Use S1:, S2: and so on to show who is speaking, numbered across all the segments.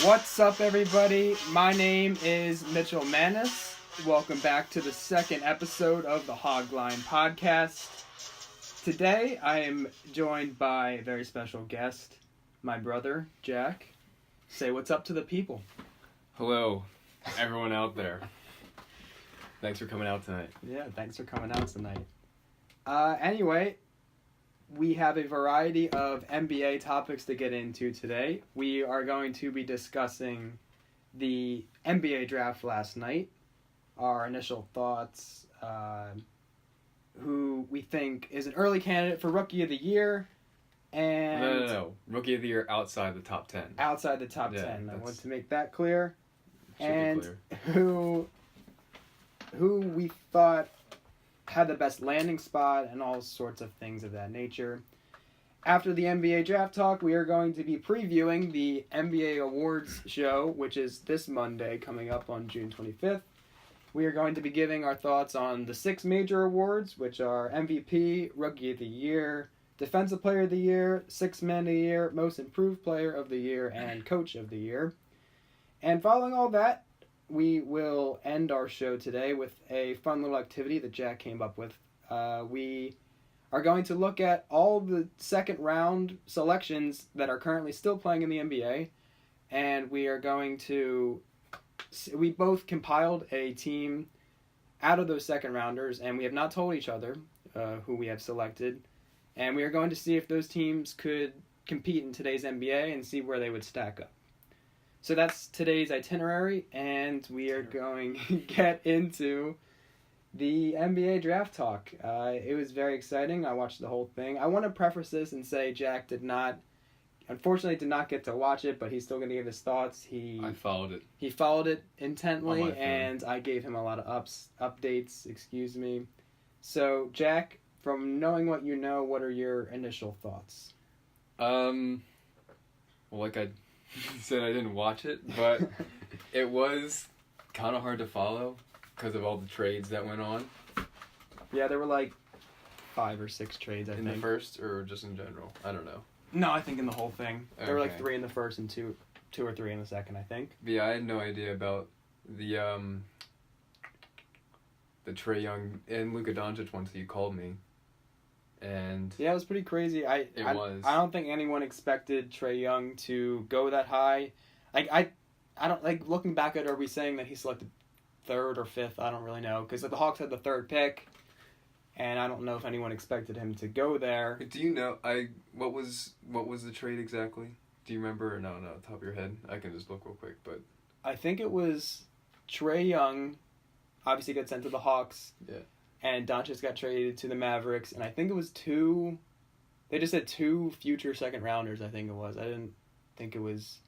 S1: What's up, everybody? My name is Mitchell Manis. Welcome back to the second episode of the Hogline Podcast. Today, I am joined by a very special guest, my brother, Jack. Say what's up to the people.
S2: Hello, everyone out there. Thanks for coming out tonight.
S1: Yeah, thanks for coming out tonight. Anyway, we have a variety of NBA topics to get into today. We are going to be discussing the NBA draft last night, our initial thoughts, who we think is an early candidate for Rookie of the Year, and...
S2: No. Rookie of the Year outside the top 10.
S1: Outside the top 10. I want to make that clear.
S2: Should be
S1: clear. Who we thought had the best landing spot and all sorts of things of that nature. After the NBA draft talk, we are going to be previewing the NBA Awards show, which is this Monday coming up on June 25th. We are going to be giving our thoughts on the 6 major awards, which are MVP, Rookie of the Year, Defensive Player of the Year, Sixth Man of the Year, Most Improved Player of the Year, and Coach of the Year. And following all that, we will end our show today with a fun little activity that Jack came up with. We are going to look at all the second round selections that are currently still playing in the NBA, and we are going to... We both compiled a team out of those second rounders, and we have not told each other who we have selected, and we are going to see if those teams could compete in today's NBA and see where they would stack up. So that's today's itinerary, and we are going to get into the NBA draft talk. It was very exciting. I watched the whole thing. I want to preface this and say Jack unfortunately did not get to watch it, but he's still going to give his thoughts.
S2: I followed it.
S1: He followed it intently, and I gave him a lot of updates, So, Jack, from knowing what you know, what are your initial thoughts?
S2: Well, like I said, I didn't watch it, but it was kind of hard to follow because of all the trades that went on.
S1: Yeah, there were like 5 or 6 trades, I think.
S2: In the first, or just in general? I don't know.
S1: No, I think in the whole thing.
S2: Okay.
S1: There were like 3 in the first and two or 3 in the second, I think.
S2: Yeah, I had no idea about the Trae Young and Luka Doncic ones that you called me. And
S1: yeah, it was pretty crazy. I don't think anyone expected Trae Young to go that high. Like I don't like looking back at it. Are we saying that he selected 3rd or 5th? I don't really know because the Hawks had the 3rd pick, and I don't know if anyone expected him to go there.
S2: Do you know what was the trade exactly? Do you remember? Or no, top of your head. I can just look real quick, but
S1: I think it was Trae Young, obviously got sent to the Hawks.
S2: Yeah.
S1: And Doncic got traded to the Mavericks, and I think it was 2... They just said 2 future second rounders, I think it was. I didn't think it was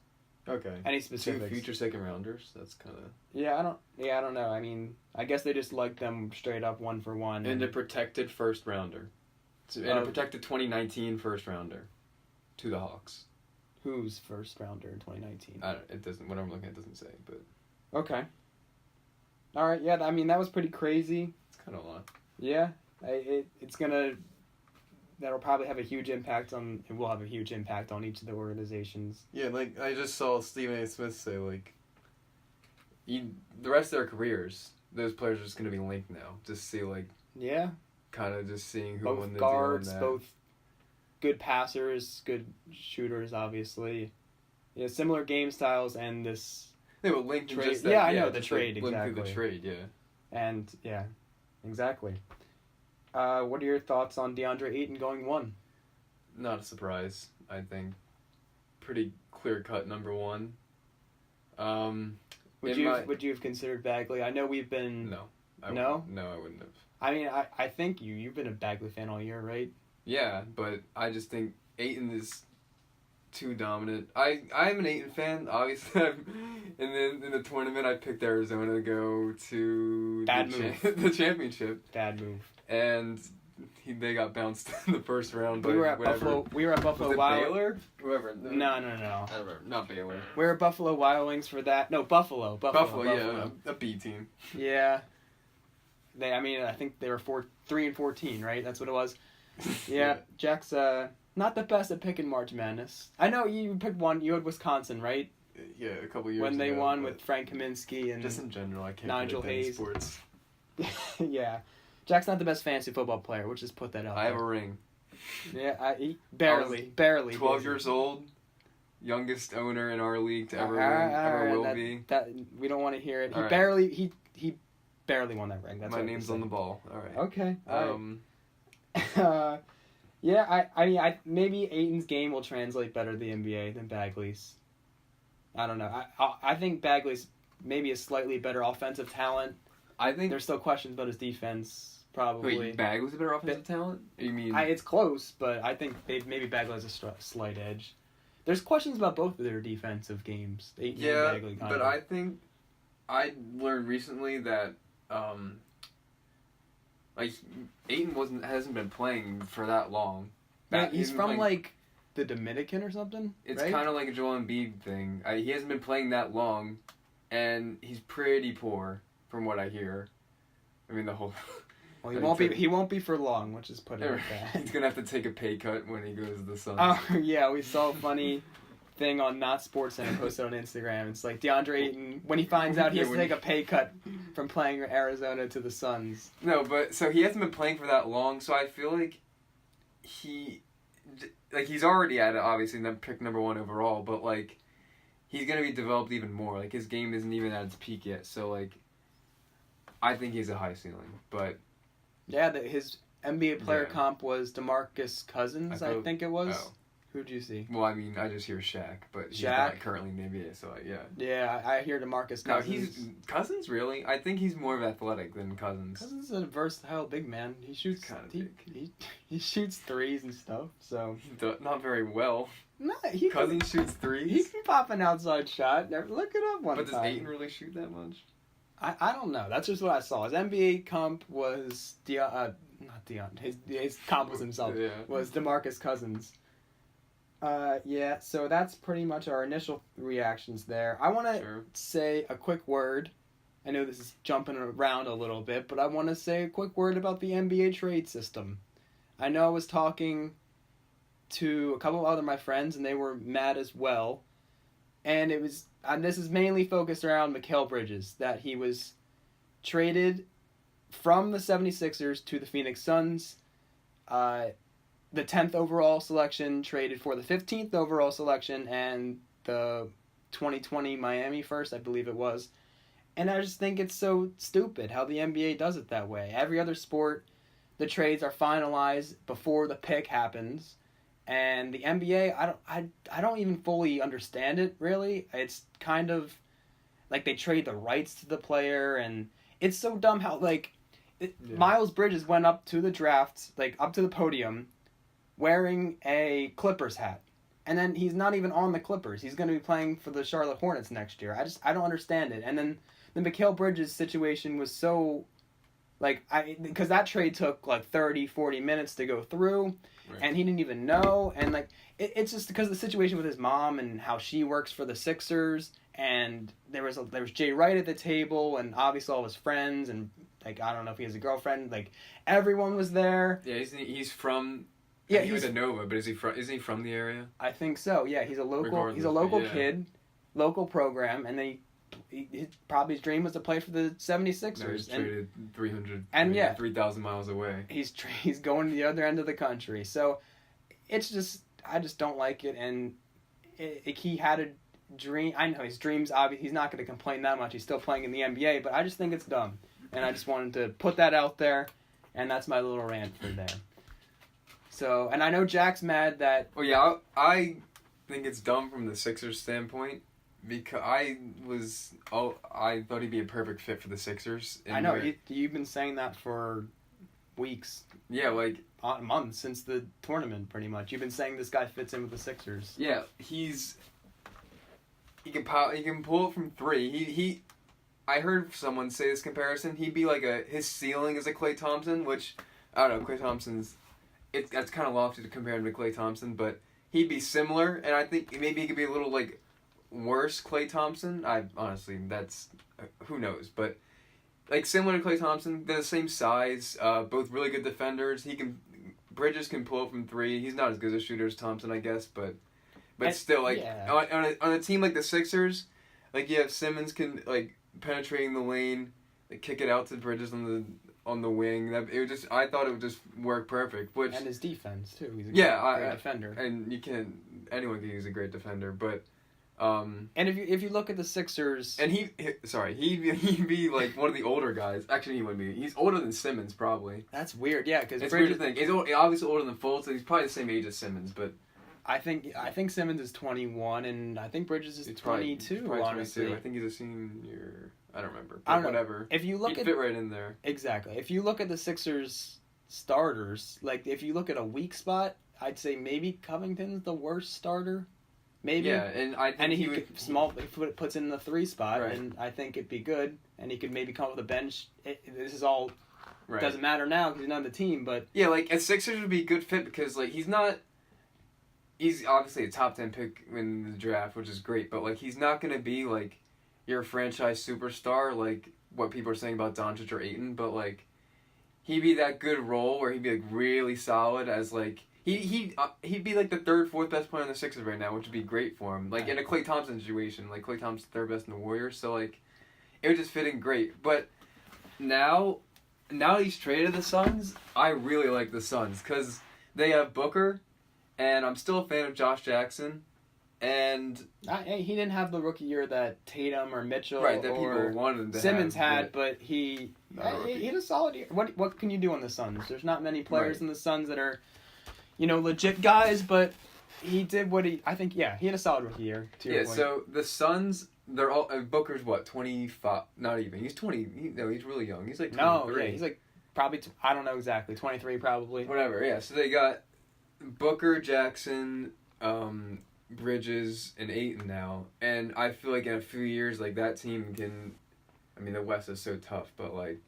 S1: any specifics.
S2: 2 future second rounders? That's kind of...
S1: Yeah, I don't know. I mean, I guess they just liked them straight up 1 for 1.
S2: And a protected first rounder. And a protected 2019 first rounder to the Hawks.
S1: Who's first rounder in 2019?
S2: It doesn't... What I'm looking at doesn't say, but...
S1: Okay. All right, yeah, I mean, that was pretty crazy.
S2: Kind of a lot.
S1: Yeah, it's gonna. That'll probably have a huge impact on. It will have a huge impact on each of the organizations.
S2: Yeah, like I just saw Stephen A. Smith say like. The rest of their careers, those players are just gonna be linked now. Just see like.
S1: Yeah.
S2: Kind of just seeing who
S1: both
S2: won the
S1: guards,
S2: deal on that.
S1: both good passers, good shooters, obviously. Yeah, similar game styles and this.
S2: They will link
S1: trade.
S2: Just that,
S1: yeah, I know the trade
S2: link
S1: exactly.
S2: through the trade, yeah.
S1: And yeah. Exactly. What are your thoughts on DeAndre Ayton going 1?
S2: Not a surprise, I think. Pretty clear-cut number 1.
S1: Would you have considered Bagley? I know we've been...
S2: No. I wouldn't have.
S1: I mean, I think you've been a Bagley fan all year, right?
S2: Yeah, but I just think Ayton is too dominant. I'm an Ayton fan, obviously. And then in the tournament, I picked Arizona to go to the championship.
S1: Bad move.
S2: And they got bounced in the first round.
S1: We were at Buffalo. Was it
S2: Wild Baylor? Whoever.
S1: No.
S2: I don't remember. Not Baylor.
S1: We were at Buffalo Wild Wings for that. No, Buffalo.
S2: Yeah, a B team.
S1: Yeah. I think they were 3-14, right? That's what it was. Yeah. Jack's not the best at picking March Madness. I know you picked one. You had Wisconsin, right?
S2: a couple years
S1: when they
S2: ago,
S1: won
S2: but
S1: with Frank Kaminsky and
S2: just in general, I can't
S1: Nigel
S2: predict any
S1: Hayes.
S2: sports.
S1: yeah. Jack's not the best fantasy football player. We'll just put that out
S2: I
S1: there.
S2: have a ring.
S1: Yeah, he barely.
S2: 12 years old, youngest owner in our league to ever win, ever will be.
S1: That we don't want to hear it. He
S2: All right.
S1: barely won that ring. That's
S2: My
S1: what
S2: name's on the ball. All right.
S1: Okay. All right. Yeah, I mean, maybe Ayton's game will translate better to the NBA than Bagley's. I don't know. I think Bagley's maybe a slightly better offensive talent.
S2: I think
S1: There's still questions about his defense, probably.
S2: Wait, Bagley's a better offensive talent? You mean?
S1: It's close, but I think maybe Bagley has a slight edge. There's questions about both of their defensive games. Ayton and Bagley, kind
S2: but
S1: of.
S2: I think I learned recently that like Ayton hasn't been playing for that long.
S1: Yeah, he's from like the Dominican or something.
S2: It's
S1: right?
S2: kind of like a Joel Embiid thing. He hasn't been playing that long, and he's pretty poor from what I hear. I mean the whole.
S1: Well, he won't be for long. Let's just put it like that.
S2: He's gonna have to take a pay cut when he goes to the Suns.
S1: Oh yeah, we saw a funny thing on Not Sports Center posted on Instagram. It's like DeAndre Ayton, when he finds out he has to take a pay cut from playing Arizona to the Suns.
S2: No, but so he hasn't been playing for that long, so I feel like he's already at it, obviously, pick number 1 overall, but like he's gonna be developed even more. Like his game isn't even at its peak yet, so like I think he's a high ceiling, but
S1: yeah, his NBA player comp was DeMarcus Cousins, I think it was.
S2: Oh.
S1: Who'd you see?
S2: Well, I mean, I just hear Shaq, but he's
S1: Shaq?
S2: not currently in the NBA, so yeah.
S1: Yeah, I hear DeMarcus Cousins.
S2: No, he's Cousins really. I think he's more athletic than Cousins.
S1: Cousins is a versatile big man. He shoots
S2: kind of big.
S1: He shoots threes and stuff. So
S2: Not very well.
S1: no,
S2: Cousins shoots
S1: He
S2: threes.
S1: can pop an outside shot. Look it up one
S2: But
S1: time.
S2: does Ayton really shoot that much?
S1: I don't know. That's just what I saw. His NBA comp was not Dion. His comp was himself.
S2: Yeah.
S1: Was DeMarcus Cousins. Yeah. So that's pretty much our initial reactions there. I want to say a quick word. I know this is jumping around a little bit, but I want to say a quick word about the NBA trade system. I know I was talking to a couple of other my friends, and they were mad as well. And this is mainly focused around Mikal Bridges, that he was traded from the 76ers to the Phoenix Suns. The 10th overall selection traded for the 15th overall selection and the 2020 Miami first, I believe it was. And I just think it's so stupid how the NBA does it that way. Every other sport, the trades are finalized before the pick happens. And the NBA, I don't even fully understand it, really. It's kind of like they trade the rights to the player, and it's so dumb how, Miles Bridges went up to the draft, up to the podium, wearing a Clippers hat. And then he's not even on the Clippers. He's going to be playing for the Charlotte Hornets next year. I don't understand it. And then the Mikal Bridges situation was so, because that trade took 30, 40 minutes to go through. Right. And he didn't even know, and it's just because of the situation with his mom and how she works for the Sixers, and there was Jay Wright at the table, and obviously all his friends, and I don't know if he has a girlfriend, everyone was there.
S2: Yeah, he's from.
S1: Yeah,
S2: he went to Nova, but isn't he from the area?
S1: I think so. Yeah, he's a local kid, local program, and then probably his dream was to play for the 76ers.
S2: No, he's traded 3,000 miles away.
S1: He's going to the other end of the country. So it's just, I just don't like it. And he had a dream. I know his dreams, obviously, he's not going to complain that much. He's still playing in the NBA, but I just think it's dumb. And I just wanted to put that out there. And that's my little rant for there. So, and I know Jack's mad that...
S2: Oh, yeah, I think it's dumb from the Sixers standpoint. Because I thought he'd be a perfect fit for the Sixers.
S1: I know, you've been saying that for weeks.
S2: Yeah,
S1: months since the tournament, pretty much. You've been saying this guy fits in with the Sixers.
S2: Yeah, he can pull it from three. I heard someone say this comparison. He'd be his ceiling is a Klay Thompson, which, I don't know, Klay Thompson's, that's kind of lofty to compare him to Klay Thompson, but he'd be similar, and I think maybe he could be a little, worse Klay Thompson. Honestly, that's who knows, but similar to Klay Thompson, they're the same size, both really good defenders. Bridges can pull up from three. He's not as good a shooter as Thompson, I guess, but but
S1: And-
S2: still, like
S1: yeah.
S2: on a team like the Sixers, like you have Simmons can like penetrating the lane, like, kick it out to Bridges on the wing. I thought it would just work perfect. Which
S1: and his defense too. He's a great defender.
S2: And anyone can use a great defender, but.
S1: And if you look at the Sixers,
S2: And he'd be like one of the older guys. Actually, he wouldn't be. He's older than Simmons, probably.
S1: that's weird. Yeah, because
S2: It's weird to think. He's obviously older than Fultz, so he's probably the same age as Simmons, but
S1: I think Simmons is 21, and I think Bridges is 22.
S2: Probably
S1: honestly,
S2: 22. I think he's a senior. I don't remember.
S1: I don't know.
S2: Whatever.
S1: If you look
S2: He'd
S1: at
S2: fit right in there.
S1: exactly, if you look at the Sixers starters, like if you look at a weak spot, I'd say maybe Covington's the worst starter. Maybe.
S2: Yeah, and I think
S1: And he puts in the 3 spot,
S2: Right.
S1: and I think it'd be good. And he could maybe come up with a bench. This is all
S2: right.
S1: doesn't matter now because he's not on the team. But
S2: Yeah, like a Sixers would be a good fit because like he's obviously a top 10 pick in the draft, which is great, but like he's not gonna be like your franchise superstar like what people are saying about Doncic or Ayton, but like he'd be that good role where he'd be like really solid as like he'd be like the 3rd, 4th best player on the Sixers right now, which would be great for him. Like in a Klay Thompson situation, like Klay Thompson's 3rd best in the Warriors, so like it would just fit in great. But now he's traded the Suns, I really like the Suns because they have Booker, and I'm still a fan of Josh Jackson, and
S1: he didn't have the rookie year that Tatum or Mitchell
S2: right that
S1: or
S2: people wanted to
S1: Simmons
S2: have,
S1: had, but he
S2: rookie.
S1: had a solid year. What can you do on the Suns? There's not many players
S2: Right.
S1: in the Suns that are, legit guys, but he did what he had a solid rookie year. To your point.
S2: So the Suns, they're all Booker's what 25? Not even. He's 20. He's really young. He's like 23.
S1: he's like probably I don't know exactly 23 probably.
S2: Whatever. Yeah. So they got Booker, Jackson, Bridges, and Ayton now, and I feel like in a few years, like that team can. I mean, the West is so tough, but like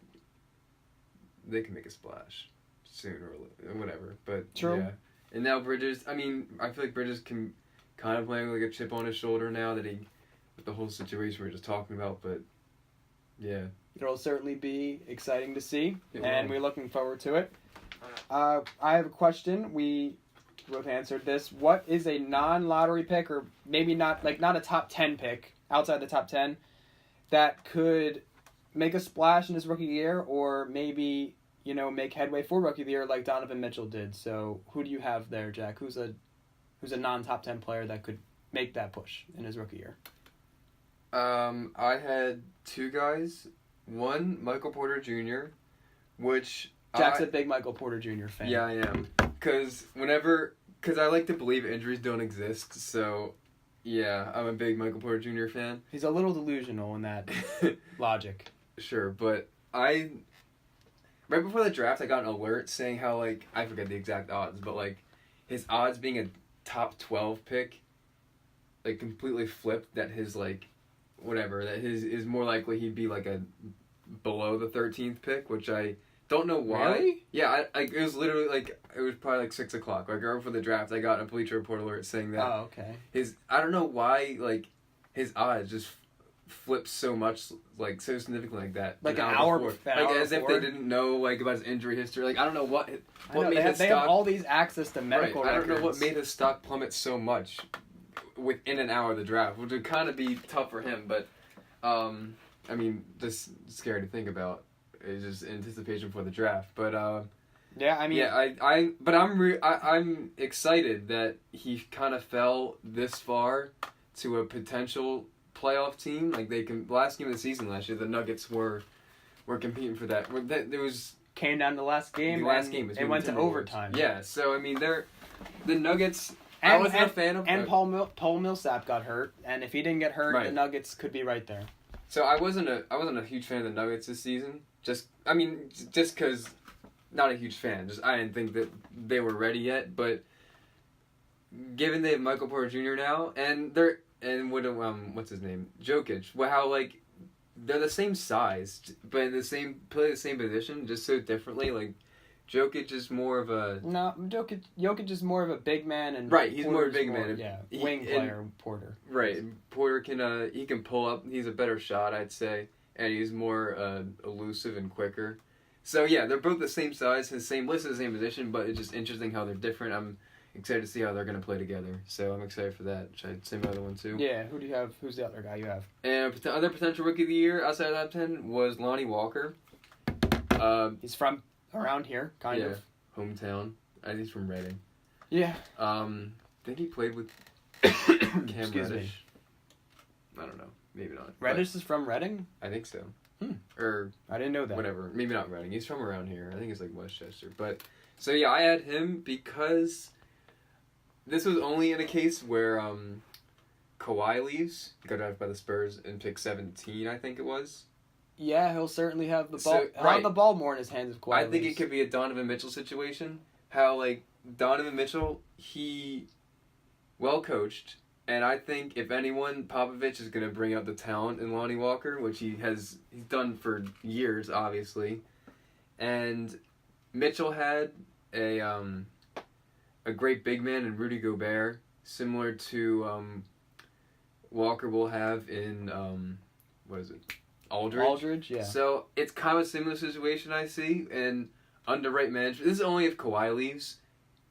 S2: they can make a splash sooner or whatever. But
S1: True.
S2: yeah. And now Bridges. I mean, I feel like Bridges can kind of play with like a chip on his shoulder now that with the whole situation we were just talking about. But yeah,
S1: It'll certainly be exciting to see,
S2: It
S1: and
S2: will.
S1: we're looking forward to it. I have a question. We both answered this. What is a non-lottery pick, or maybe not a top 10 pick, outside the top 10, that could make a splash in his rookie year, or maybe, make headway for rookie of the year like Donovan Mitchell did? So who do you have there, Jack? Who's a non-top 10 player that could make that push in his rookie year?
S2: I had 2 guys. One, Michael Porter Jr., which
S1: Jack's a big Michael Porter Jr. fan.
S2: Yeah, I am. Because I like to believe injuries don't exist, so yeah, I'm a big Michael Porter Jr. fan.
S1: He's a little delusional in that logic.
S2: Sure, but right before the draft, I got an alert saying how, like, I forget the exact odds, but, like, his odds being a top 12 pick, like, completely flipped, that his, like, whatever, that his is more likely he'd be, like, a below the 13th pick, which I don't know why.
S1: Really?
S2: Yeah, it was literally, like, it was probably, like, 6 o'clock. Like, right before the draft, I got a Bleacher Report alert saying that
S1: Oh, okay.
S2: I don't know why, like, his odds just flipped so much, like, so significantly like that.
S1: Like an hour before.
S2: Like, as if they didn't know, like, about his injury history. Like, I don't know what made his
S1: they
S2: stock...
S1: have all these access to medical
S2: I
S1: records.
S2: don't know what made his stock plummet so much within an hour of the draft, which would kind of be tough for him, but, I mean, just scary to think about. It's just anticipation for the draft, but,
S1: Yeah, I mean...
S2: Yeah, but I'm excited that he kind of fell this far to a potential playoff team. Like, last game of the season last year, the Nuggets were competing for that. There was
S1: Came down to the last game, it went to overtime.
S2: Yeah, so, I mean, the Nuggets...
S1: And,
S2: I wasn't a fan of...
S1: And Paul Millsap got hurt, and if he didn't get hurt,
S2: Right.
S1: the Nuggets could be right there.
S2: So I wasn't a huge fan of the Nuggets this season. Just because, not a huge fan. Just I didn't think that they were ready yet. But given they have Michael Porter Jr. now, and what's his name, Jokic. Well, how like they're the same size, but play the same position, just so differently. Like Jokic is more of a
S1: Jokic is more of a big man, and
S2: right. He's more of a
S1: Porter's
S2: big man.
S1: Yeah, wing player Porter.
S2: Right, Porter can pull up. He's a better shot, I'd say, and he's more elusive and quicker. So yeah, they're both the same size, the same position, but it's just interesting how they're different. I'm excited to see how they're gonna play together. So I'm excited for that. Should I say my other one too?
S1: Yeah, who do you have? Who's the other guy you have?
S2: And the other potential rookie of the year outside of that 10 was Lonnie Walker.
S1: He's from around here, kind of.
S2: Hometown. I think he's from Reading.
S1: Yeah.
S2: I think he played with Cam
S1: Excuse
S2: Reddish.
S1: me.
S2: I don't know. Maybe not.
S1: Reddish is from Reading?
S2: I think so.
S1: Hmm.
S2: Or
S1: I didn't know that.
S2: whatever. Maybe not Reading. He's from around here. I think it's like Westchester. But so yeah, I had him because this was only in a case where Kawhi leaves, got drafted by the Spurs and pick 17, I think it was.
S1: Yeah, he'll certainly have the ball.
S2: So,
S1: He'll
S2: right.
S1: have the ball more in his hands if Kawhi
S2: I think
S1: leaves.
S2: it could be a Donovan Mitchell situation. How like Donovan Mitchell, he well coached, and I think if anyone, Popovich is gonna bring out the talent in Lonnie Walker, which he's done for years, obviously. And Mitchell had a great big man in Rudy Gobert, similar to Walker will have in what is it?
S1: Aldridge, yeah.
S2: So it's kind of a similar situation I see, and under right management. This is only if Kawhi leaves.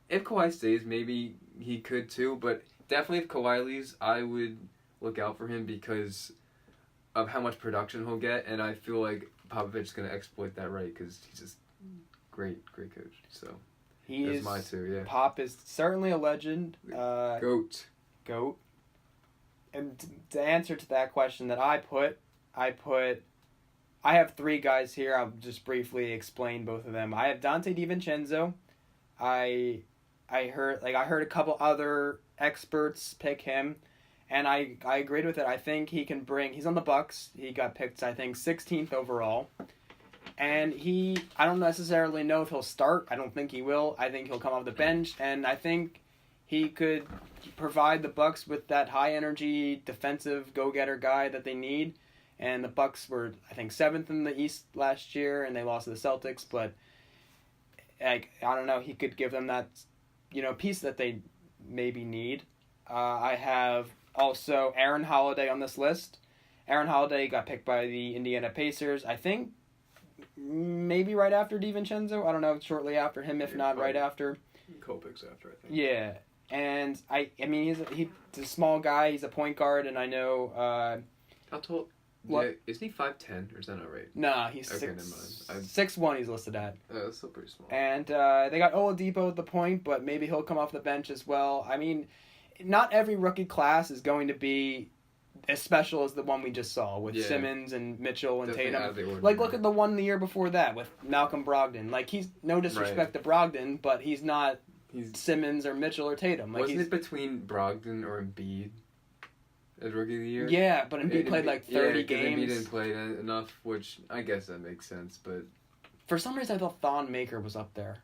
S2: If Kawhi stays, maybe he could too, but definitely if Kawhi leaves, I would look out for him because of how much production he'll get, and I feel like Popovich's going to exploit that right because he's just great coach. So that's my two, yeah.
S1: Pop is certainly a legend.
S2: Goat.
S1: And to answer to that question that I have three guys here. I'll just briefly explain both of them. I have Dante DiVincenzo. I heard a couple other experts pick him, and I agreed with it. I think he can bring. He's on the Bucks. He got picked, I think, 16th overall, and I don't necessarily know if he'll start. I don't think he will. I think he'll come off the bench, and I think he could provide the Bucks with that high energy defensive go-getter guy that they need. And the Bucks were, I think, 7th in the East last year, and they lost to the Celtics. But I don't know, he could give them that, piece that they maybe need. I have also Aaron Holiday on this list. Aaron Holiday got picked by the Indiana Pacers. I think maybe right after DiVincenzo. I don't know, shortly after him, if not right after.
S2: Cole picks after, I think.
S1: Yeah, and I mean he's a small guy. He's a point guard, and I know.
S2: How tall?
S1: What?
S2: Yeah, isn't he 5'10", or is that not right?
S1: Nah, he's
S2: Okay,
S1: 6'1" he's listed at.
S2: That's still pretty small.
S1: And they got Oladipo at the point, but maybe he'll come off the bench as well. I mean, not every rookie class is going to be as special as the one we just saw with Simmons and Mitchell and Tatum. Like, look at the one the year before that with Malcolm Brogdon. Like, he's no disrespect to Brogdon, but he's not Simmons or Mitchell or Tatum. Like,
S2: wasn't it between Brogdon or Embiid as rookie of the year?
S1: Yeah, but Embiid played like 30 games.
S2: Embiid didn't play enough, which I guess that makes sense, but...
S1: For some reason, I thought Thon Maker was up there.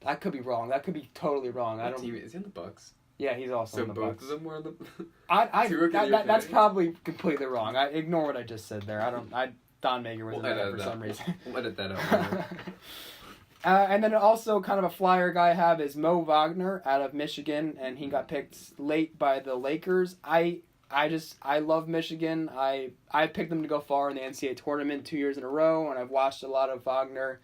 S1: That could be wrong. That could be totally wrong.
S2: Is he in the Bucks?
S1: Yeah, he's also in the Bucks.
S2: So both of them were in the...
S1: That's probably completely wrong. I ignore what I just said there. Thon Maker was in there for some reason.
S2: We'll edit that out.
S1: And then also kind of a flyer guy I have is Mo Wagner out of Michigan, and he got picked late by the Lakers. I love Michigan. I picked them to go far in the NCAA tournament 2 years in a row, and I've watched a lot of Wagner,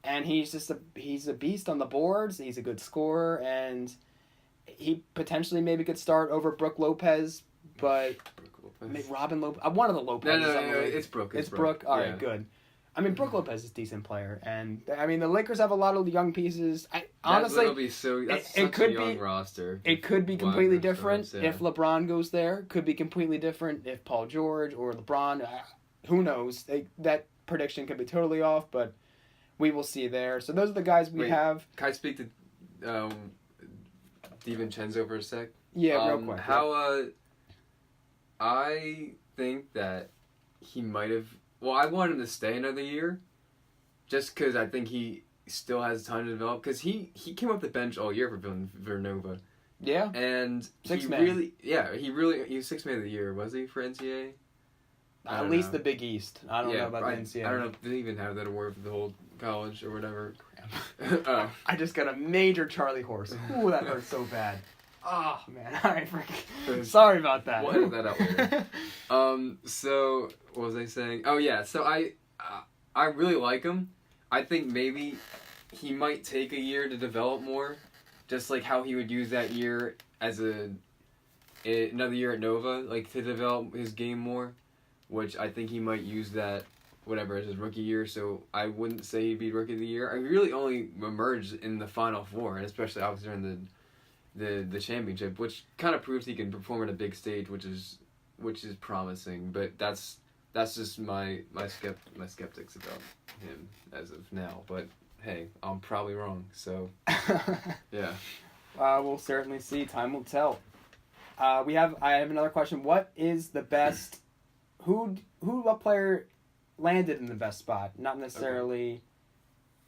S1: and he's a beast on the boards. He's a good scorer, and he potentially maybe could start over Brooke Lopez, but Robin Lopez. One of the Lopez.
S2: No, it's Brooke.
S1: It's Brooke. All right, good. I mean, Brooke Lopez is a decent player, and I mean the Lakers have a lot of young pieces. Honestly,
S2: it could be a young roster.
S1: It could be completely different if LeBron goes there. Could be completely different if Paul George or LeBron. Who knows? That prediction could be totally off, but we will see there. So those are the guys we have.
S2: Can I speak to DiVincenzo for a sec?
S1: Yeah, real quick.
S2: I think that he might have. Well, I want him to stay another year, just because I think he still has time to develop. Because he came off the bench all year for Villanova.
S1: Yeah.
S2: And he was 6th man of the year, was he, for NCAA?
S1: At least the Big East. I don't know about the NCAA.
S2: I don't know if they even have that award for the whole college or whatever.
S1: I just got a major Charlie horse. Ooh, that hurt so bad. Oh, man. All right, sorry about that.
S2: We'll edit that out later. So, what was I saying? Oh, yeah. So, I really like him. I think maybe he might take a year to develop more. just like how he would use that year as another year at Nova, like to develop his game more, which I think he might use that whatever as his rookie year. So I wouldn't say he'd be rookie of the year. I really only emerged in the Final Four, and especially obviously during the championship, which kind of proves he can perform at a big stage, which is promising. But that's just my skeptics about him as of now. But hey, I'm probably wrong. So yeah.
S1: We'll certainly see. Time will tell. I have another question. What is the best? What player landed in the best spot? Not necessarily.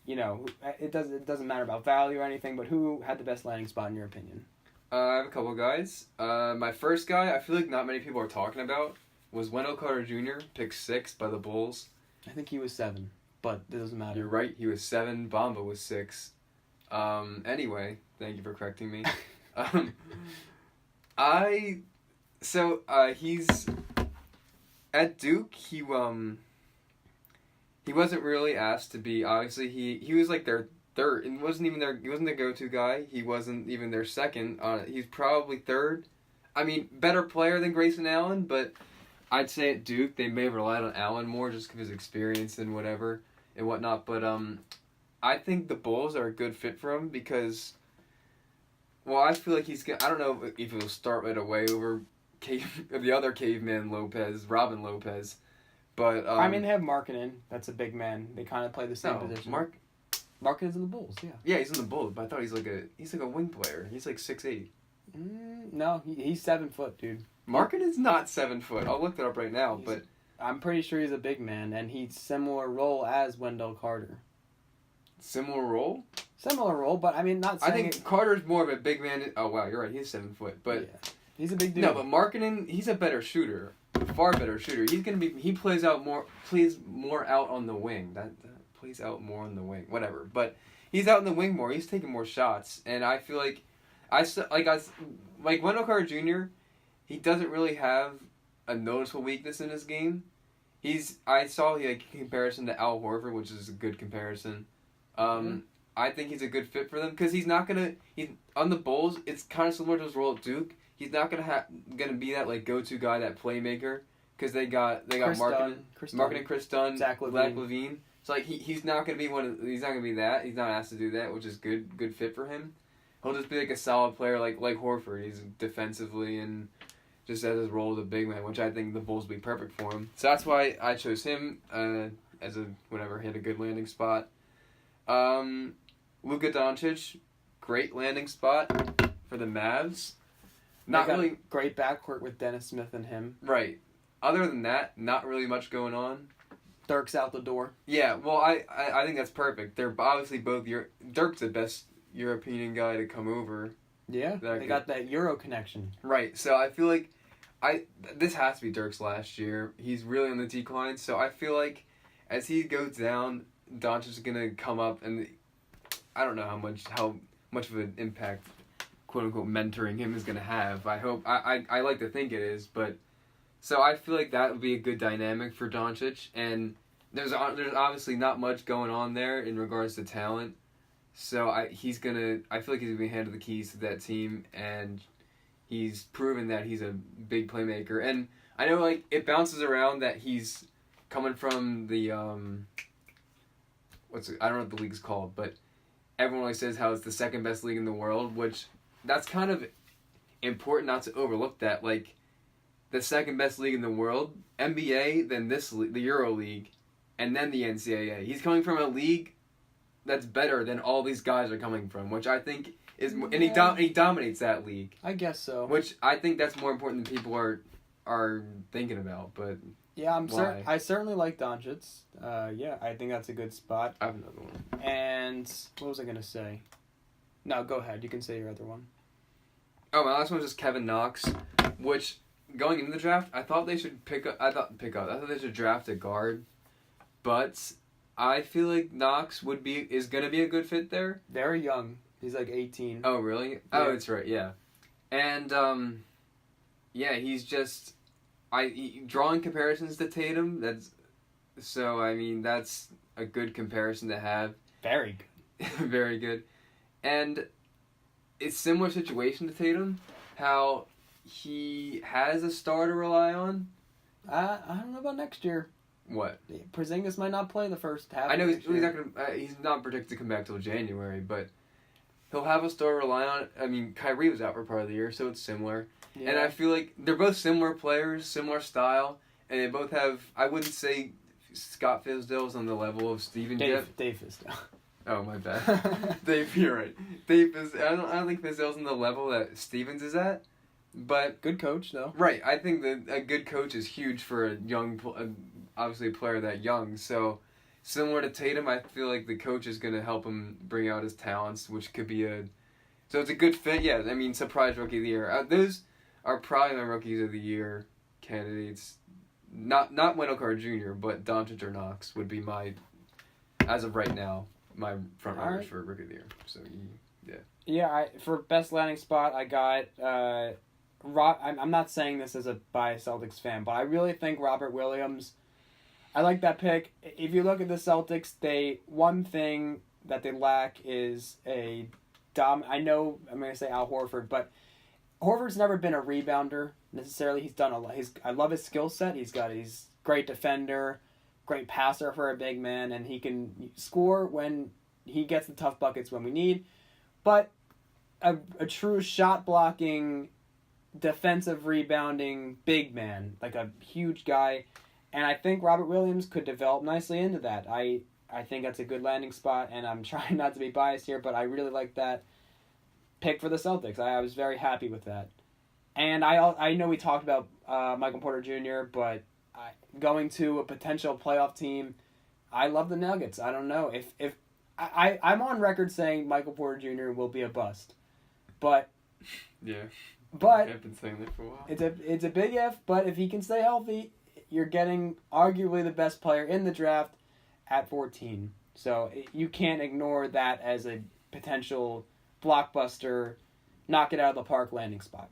S1: Okay. It doesn't matter about value or anything, but who had the best landing spot in your opinion?
S2: I have a couple guys. My first guy, I feel like not many people are talking about, was Wendell Carter Jr., picked 6 by the Bulls.
S1: I think he was 7, but it doesn't matter.
S2: You're right, he was 7. Bamba was 6. Anyway, thank you for correcting me. He's at Duke. He wasn't really asked to be. Obviously, he was like their third. He wasn't their go-to guy. He wasn't even their second. He's probably third. I mean, better player than Grayson Allen, but I'd say at Duke they may have relied on Allen more just because of his experience and whatever and whatnot. But I think the Bulls are a good fit for him because, well, I feel like I don't know if he'll start right away over the other caveman Robin Lopez. But
S1: they have Markkanen. That's a big man. They kind of play the same position. Markkanen's in the Bulls, yeah.
S2: Yeah, he's in the Bulls, but I thought he's like a wing player. He's like 6'8".
S1: No, he's 7 foot, dude.
S2: Markkanen's not 7 foot. I'll look that up right now, but
S1: I'm pretty sure he's a big man, and he's similar role as Wendell Carter.
S2: Similar role?
S1: Similar role, but I mean, not saying.
S2: I think Carter's more of a big man. Oh wow, you're right. He's 7 foot, but
S1: yeah, he's a big dude.
S2: No, but Markkanen, he's a better shooter. Far better shooter. He plays more out on the wing. That plays out more on the wing. Whatever. But he's out in the wing more. He's taking more shots, and I feel like Wendell Carter Jr. He doesn't really have a noticeable weakness in his game. I saw a comparison to Al Horford, which is a good comparison. I think he's a good fit for them because he's on the Bulls. It's kind of similar to his role at Duke. He's not gonna be that go-to guy, that playmaker, because they got Markkanen, Chris Dunn, Zach LaVine. So he's not gonna be he's not gonna be that. He's not asked to do that, which is good fit for him. He'll just be a solid player like Horford. He's defensively and just as his role as a big man, which I think the Bulls will be perfect for him. So that's why I chose him as he had a good landing spot. Luka Doncic, great landing spot for the Mavs. Not really
S1: great backcourt with Dennis Smith and him.
S2: Right. Other than that, not really much going on.
S1: Dirk's out the door.
S2: Yeah, well, I think that's perfect. They're obviously both Dirk's the best European guy to come over.
S1: Yeah, they got that Euro connection.
S2: Right. So I feel like this has to be Dirk's last year. He's really on the decline. So I feel like as he goes down, Doncic is gonna come up, and I don't know how much of an impact, quote unquote, mentoring him is gonna have. I hope I like to think it is, but so I feel like that would be a good dynamic for Doncic, and there's obviously not much going on there in regards to talent. So I feel like he's gonna be handed the keys to that team, and he's proven that he's a big playmaker. And I know it bounces around that he's coming from the I don't know what the league's called, but everyone always says how it's the second best league in the world, which that's kind of important not to overlook that. The second best league in the world, NBA, then the Euro League, and then the NCAA. He's coming from a league that's better than all these guys are coming from, which I think is, and he dominates that league.
S1: I guess so.
S2: Which I think that's more important than people are thinking about, but
S1: yeah, I certainly like Doncic. Yeah, I think that's a good spot.
S2: I have another one.
S1: And what was I gonna say? No, go ahead. You can say your other one.
S2: Oh, my last one was just Kevin Knox, which going into the draft, I thought they should I thought they should draft a guard, but I feel like Knox is gonna be a good fit there.
S1: Very young. He's 18.
S2: Oh, really? Yeah. Oh, that's right. Yeah, and yeah, he's just drawing comparisons to Tatum. That's a good comparison to have.
S1: Very good.
S2: Very good, and it's similar situation to Tatum, how he has a star to rely on.
S1: I don't know about next year.
S2: What?
S1: Porzingis might not play the first half.
S2: I know
S1: of
S2: he's not gonna. He's not predicted to come back till January, but he'll have a star to rely on. I mean, Kyrie was out for part of the year, so it's similar.
S1: Yeah.
S2: And I feel like they're both similar players, similar style, and they both have. I wouldn't say Scott Fizdale's on the level of Steven yet.
S1: Dave Fizdale.
S2: Oh, my bad. Dave, you're right. Dave is. I don't think Fizdale's on the level that Stevens is at, but
S1: Good coach though.
S2: right. I think that a good coach is huge for a young, obviously a player that young. So similar to Tatum, I feel like the coach is gonna help him bring out his talents, which could be a. So it's a good fit. Yeah, I mean, surprise rookie of the year. Those are probably my rookies of the year candidates. Not Wendell Carter Jr., but Doncic or Knox would be my, as of right now, my front runners for rookie of the year. So yeah.
S1: Yeah, for best landing spot, I got. I'm not saying this as a biased Celtics fan, but I really think Robert Williams. I like that pick. If you look at the Celtics, one thing that they lack is a I know I'm going to say Al Horford, but Horford's never been a rebounder necessarily. He's done a lot. I love his skill set. He's great defender, great passer for a big man, and he can score when he gets the tough buckets when we need. But a true shot blocking, defensive rebounding big man, like a huge guy, and I think Robert Williams could develop nicely into that. I think that's a good landing spot, and I'm trying not to be biased here, but I really like that pick for the Celtics. I was very happy with that. And I know we talked about Michael Porter Jr., but going to a potential playoff team, I love the Nuggets. I don't know. If I'm on record saying Michael Porter Jr. will be a bust. But
S2: Yeah.
S1: But
S2: I've been saying that for a while.
S1: it's a big if, but if he can stay healthy, you're getting arguably the best player in the draft at 14. So you can't ignore that as a potential blockbuster, knock it out of the park landing spot.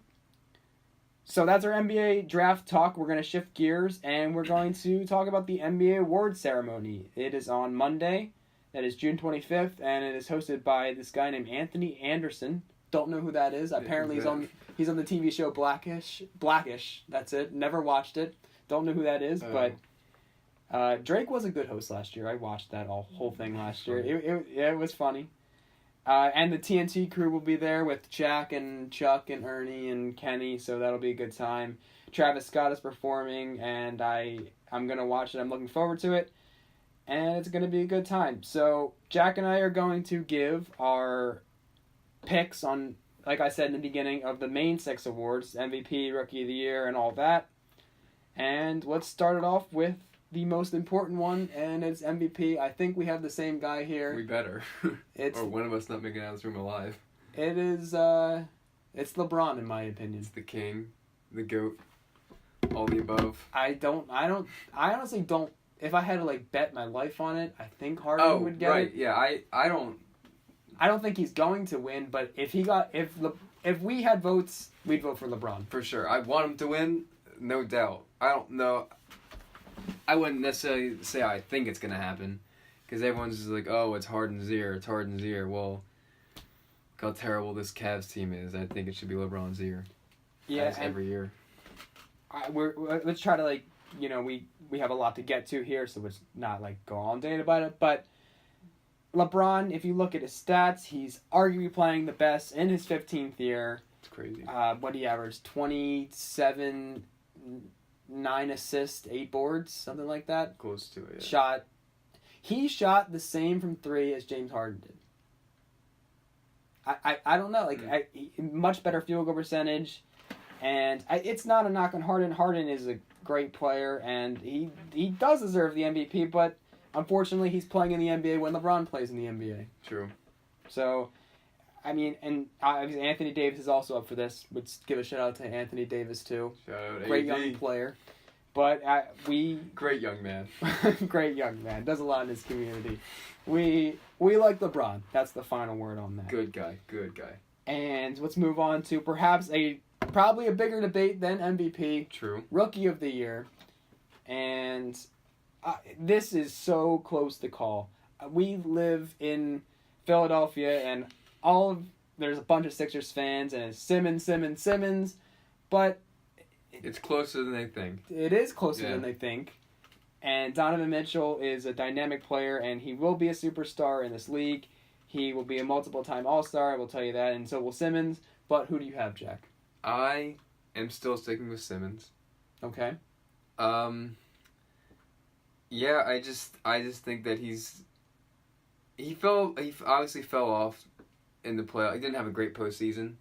S1: So that's our NBA draft talk. We're going to shift gears, and we're going to talk about the NBA awards ceremony. It is on Monday. That is June 25th, and it is hosted by this guy named Anthony Anderson. Don't know who that is. Apparently he's on the TV show Blackish. That's it. Never watched it. Don't know who that is, but Drake was a good host last year. I watched that whole thing last year. It was funny. And the TNT crew will be there with Jack and Chuck and Ernie and Kenny, so that'll be a good time. Travis Scott is performing, and I'm going to watch it. I'm looking forward to it, and it's going to be a good time. So Jack and I are going to give our picks on, like I said in the beginning, of the main 6 awards, MVP, Rookie of the Year, and all that. And let's start it off with the most important one, and it's MVP. I think we have the same guy here.
S2: We better. Or one of us not making it out of this room alive.
S1: It is, it's LeBron in my opinion.
S2: It's the king, the GOAT, all the above.
S1: I honestly don't, if I had to bet my life on it, I think Harden would get it.
S2: Yeah, I don't
S1: think he's going to win, but if we had votes, we'd vote for LeBron.
S2: For sure. I want him to win, no doubt. I don't know. I wouldn't necessarily say I think it's going to happen, because everyone's just like, oh, it's Harden's year, Well, look how terrible this Cavs team is. I think it should be LeBron's year.
S1: Yeah.
S2: Every year.
S1: Let's try to, we have a lot to get to here, so let's not, go on day about it, but LeBron, if you look at his stats, he's arguably playing the best in his 15th year.
S2: It's crazy.
S1: What he averaged? 27, 9 assists, 8 boards, something like that.
S2: Close to it, yeah.
S1: He shot the same from 3 as James Harden did. I don't know, much better field goal percentage, and it's not a knock on Harden. Harden is a great player, and he does deserve the MVP, but unfortunately, he's playing in the NBA when LeBron plays in the NBA.
S2: True. So,
S1: and Anthony Davis is also up for this. Let's give a shout out to Anthony Davis too.
S2: Shout out
S1: Great
S2: AD.
S1: young player. But
S2: Great young man.
S1: Great young man. Does a lot in his community. We like LeBron. That's the final word on that.
S2: Good guy.
S1: And let's move on to perhaps probably a bigger debate than MVP.
S2: True.
S1: Rookie of the Year. And this is so close to call. We live in Philadelphia, and all of there's a bunch of Sixers fans, and it's Simmons, but
S2: it's closer than they think.
S1: It is closer than they think. And Donovan Mitchell is a dynamic player, and he will be a superstar in this league. He will be a multiple-time All-Star, I will tell you that, and so will Simmons. But who do you have, Jack?
S2: I am still sticking with Simmons.
S1: Okay.
S2: Yeah, I just think that he obviously fell off in the playoff. He didn't have a great postseason,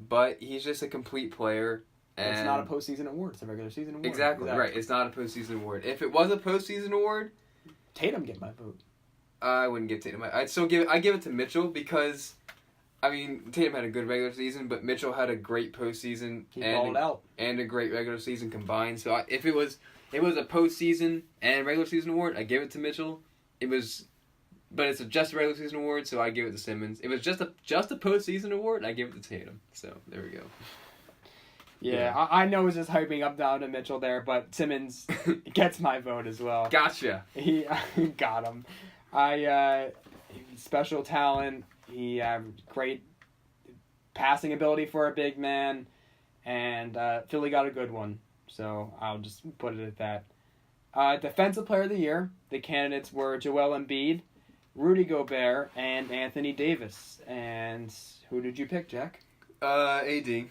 S2: but he's just a complete player. And
S1: it's not a postseason award. It's a regular season award.
S2: Exactly. Right. It's not a postseason award. If it was a postseason award,
S1: Tatum get my vote.
S2: I wouldn't give Tatum. I'd still give it to Mitchell because, I mean, Tatum had a good regular season, but Mitchell had a great postseason and a great regular season combined. So if it was a postseason and regular season award, I give it to Mitchell. But it's just a regular season award, so I give it to Simmons. If it was just a postseason award, I give it to Tatum. So there we go.
S1: Yeah. I know it's just hyping up down to Mitchell there, but Simmons gets my vote as well.
S2: Gotcha.
S1: He got him. Special talent. He had great passing ability for a big man, and Philly got a good one. So I'll just put it at that. Defensive Player of the Year. The candidates were Joel Embiid, Rudy Gobert, and Anthony Davis. And who did you pick, Jack?
S2: AD.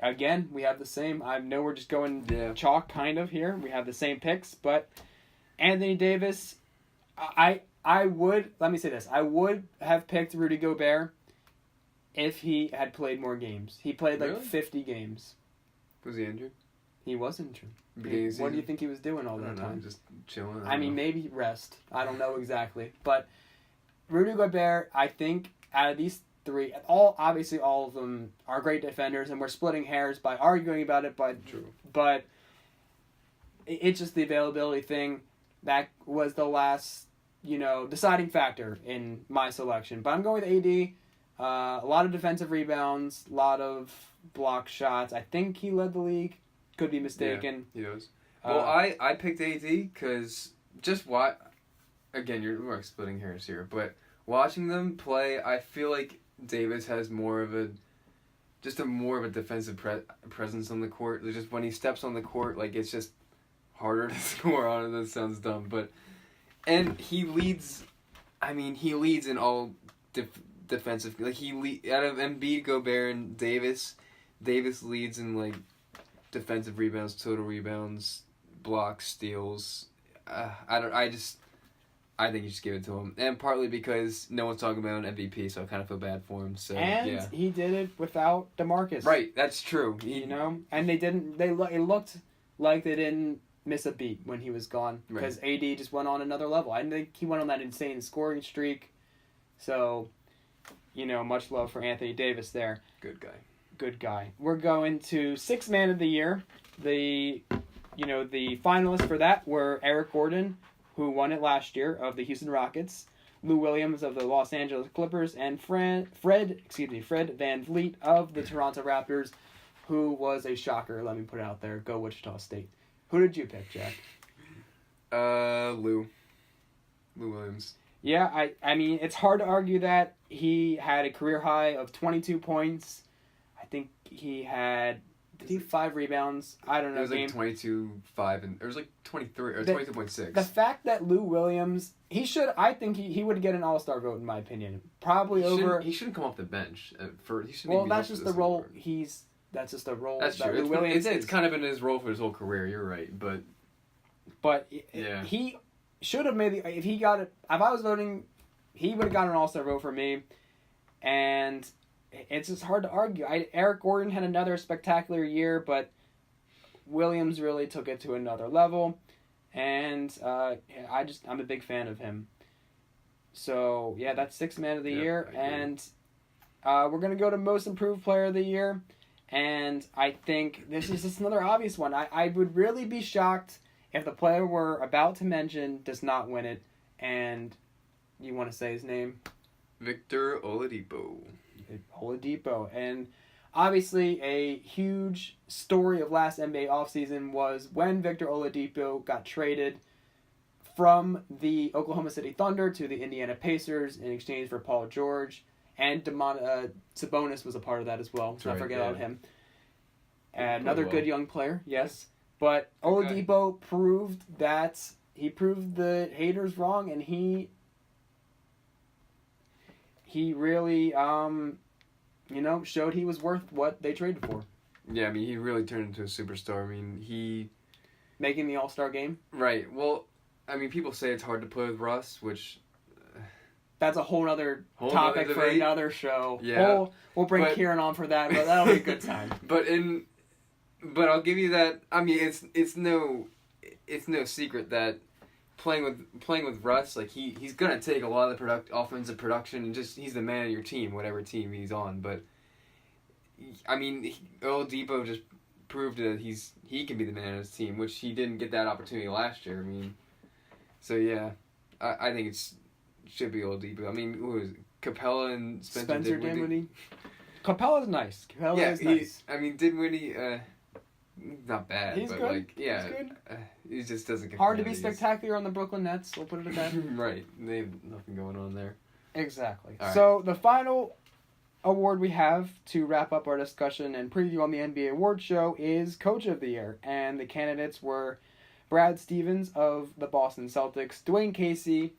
S1: Again, we have the same. I know we're just going chalk kind of here. We have the same picks, but Anthony Davis, I would, let me say this, I would have picked Rudy Gobert if he had played more games. He played like 50 games.
S2: Was he injured?
S1: He was injured.
S2: What
S1: do you think he was doing all that time?
S2: Just chilling.
S1: I mean, maybe rest. I don't know exactly. But Rudy Gobert, I think, out of these three, obviously all of them are great defenders, and we're splitting hairs by arguing about it, but it's just the availability thing that was the last, deciding factor in my selection. But I'm going with AD. A lot of defensive rebounds, a lot of block shots. I think he led the league. Could be mistaken.
S2: Yeah, he does. Well, I picked AD because again, we're splitting hairs here, but watching them play, I feel like Davis has more of a defensive presence on the court. Just when he steps on the court, like it's just harder to score on it. That sounds dumb, and he leads. I mean, he leads in all defensive. Like out of Embiid, Gobert, and Davis. Davis leads in like defensive rebounds, total rebounds, blocks, steals. I think you just give it to him, and partly because no one's talking about an MVP, so I kind of feel bad for him. So
S1: he did it without DeMarcus.
S2: Right, that's true.
S1: And they didn't. It looked like they didn't miss a beat when he was gone because AD just went on another level. I think he went on that insane scoring streak. So, much love for Anthony Davis there. Good guy. We're going to Sixth Man of the Year. The finalists for that were Eric Gordon, who won it last year, of the Houston Rockets, Lou Williams of the Los Angeles Clippers, and Fred VanVleet of the Toronto Raptors, who was a shocker. Let me put it out there. Go Wichita State. Who did you pick, Jack?
S2: Lou Williams.
S1: Yeah, I mean, it's hard to argue that. He had a career high of 22 points. I think he had 5 rebounds. I don't know.
S2: It was like 22-5, and it was like 23 or 22.6.
S1: The fact that Lou Williams, I think he would get an All-Star vote in my opinion. Probably
S2: He shouldn't come off the bench
S1: that's just the role That's just the role
S2: that
S1: Lou Williams is.
S2: It's kind of been his role for his whole career. You're right, but
S1: he should have made if he got it. If I was voting, he would have gotten an All-Star vote for me, and it's just hard to argue. Eric Gordon had another spectacular year, but Williams really took it to another level, and I'm a big fan of him. So yeah, that's Sixth Man of the Year, and we're gonna go to Most Improved Player of the Year, and I think this is just another obvious one. I would really be shocked if the player we're about to mention does not win it, and you want to say his name?
S2: Victor Oladipo.
S1: And obviously a huge story of last NBA offseason was when Victor Oladipo got traded from the Oklahoma City Thunder to the Indiana Pacers in exchange for Paul George. and Sabonis was a part of that as well. Let's not forget about him. Another good young player, yes. But Oladipo proved the haters wrong, and he really showed he was worth what they traded for.
S2: Yeah, I mean, he really turned into a superstar. I mean, he
S1: making the All-Star game.
S2: Right. Well, I mean, people say it's hard to play with Russ, which
S1: that's a whole other topic for another show.
S2: Yeah.
S1: We'll bring Kieran on for that, but that'll be a good time.
S2: But I'll give you that. I mean, it's no secret that playing with Russ, like he's gonna take a lot of the offensive production, and just he's the man of your team, whatever team he's on. But I mean, Oladipo just proved that he can be the man of his team, which he didn't get that opportunity last year. I mean, so yeah, I think it should be Oladipo. I mean, who was it? Capella and Spencer Dinwiddie.
S1: Capella's nice. Nice.
S2: I mean, Dinwiddie, not bad.
S1: He's
S2: but
S1: good.
S2: Like, yeah,
S1: he's good.
S2: He just doesn't get
S1: hard to be spectacular on the Brooklyn Nets. We'll put it at that.
S2: Right. They have nothing going on there.
S1: Exactly.
S2: All right.
S1: So the final award we have to wrap up our discussion and preview on the NBA Awards show is Coach of the Year, and the candidates were Brad Stevens of the Boston Celtics, Dwayne Casey,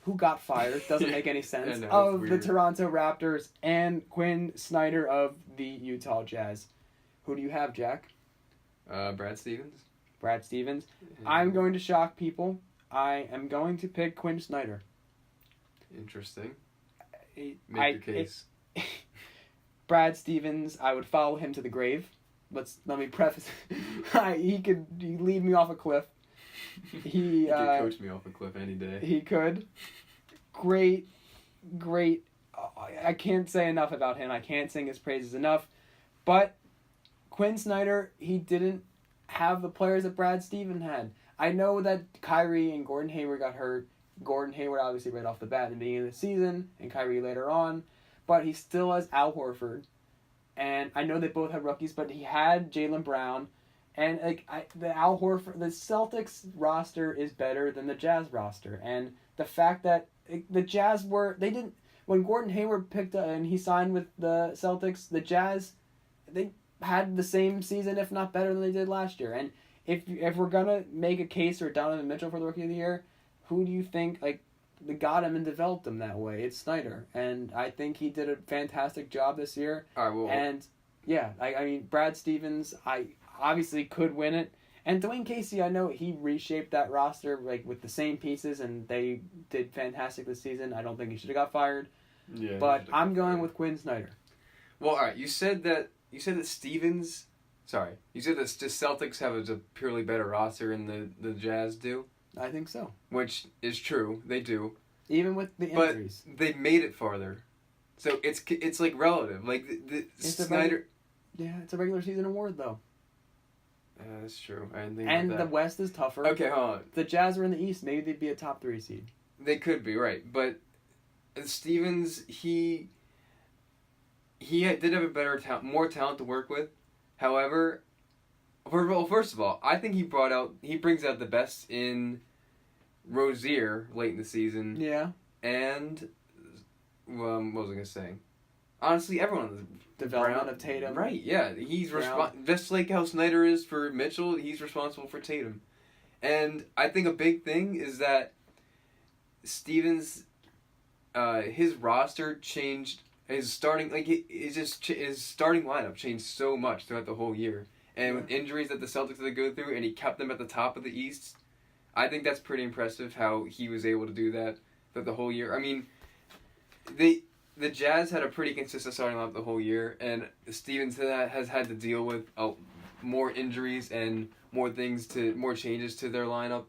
S1: who got fired, doesn't make any sense, of the Toronto Raptors, and Quinn Snyder of the Utah Jazz. Who do you have, Jack?
S2: Brad Stevens.
S1: Brad Stevens. Yeah. I'm going to shock people. I am going to pick Quinn Snyder.
S2: Interesting. Make your case.
S1: Brad Stevens, I would follow him to the grave. Let me preface. He could lead me off a cliff. He
S2: could coach me off a cliff any day.
S1: He could. Great. I can't say enough about him. I can't sing his praises enough. But Quinn Snyder, he didn't have the players that Brad Stevens had. I know that Kyrie and Gordon Hayward got hurt. Gordon Hayward obviously right off the bat in the beginning of the season, and Kyrie later on. But he still has Al Horford. And I know they both had rookies, but he had Jaylen Brown. And the Celtics roster is better than the Jazz roster. And the fact that the Jazz when Gordon Hayward picked up and he signed with the Celtics, the Jazz, they had the same season, if not better than they did last year. And if we're gonna make a case for Donovan Mitchell for the Rookie of the Year, who do you think got him and developed him that way? It's Snyder, and I think he did a fantastic job this year.
S2: All right, well,
S1: and yeah, I mean Brad Stevens, I obviously could win it, and Dwayne Casey, I know he reshaped that roster with the same pieces, and they did fantastic this season. I don't think he should have got fired.
S2: Yeah,
S1: but I'm going with Quinn Snyder.
S2: Well, all right, you said that Stevens. Sorry, you said that the Celtics have a purely better roster than the Jazz do.
S1: I think so.
S2: Which is true, they do.
S1: Even with the injuries.
S2: But they made it farther, so it's like relative. Like Snyder.
S1: It's a regular season award though.
S2: That's true. I didn't think
S1: and
S2: about that.
S1: The West is tougher.
S2: Okay, hold on.
S1: The Jazz are in the East. Maybe they'd be a top 3 seed.
S2: They could be, right, but Stevens he did have a better more talent to work with. However, first of all, I think he brings out the best in Rozier late in the season.
S1: Yeah.
S2: And what was I gonna say? Honestly, everyone.
S1: Development of Tatum.
S2: Right. Yeah, he's just like how Snyder is for Mitchell. He's responsible for Tatum, and I think a big thing is that Stevens, his roster changed. His starting his starting lineup changed so much throughout the whole year, and with injuries that the Celtics had to go through, and he kept them at the top of the East. I think that's pretty impressive how he was able to do that throughout the whole year. I mean, the Jazz had a pretty consistent starting lineup the whole year, and Stevens has had to deal with more injuries and more changes to their lineup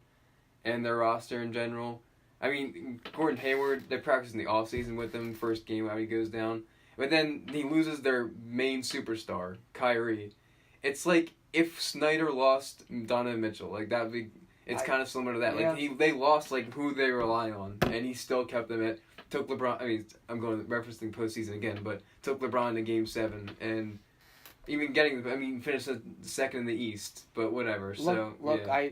S2: and their roster in general. I mean, Gordon Hayward, they practice in the offseason with him, first game how he goes down. But then he loses their main superstar, Kyrie. It's like if Snyder lost Donovan Mitchell, it's kind of similar to that. Yeah. They lost who they rely on, and he still kept them took LeBron. I mean, I'm going referencing postseason again, but took LeBron to Game 7, and even finished second in the East. But whatever.
S1: Look,
S2: yeah.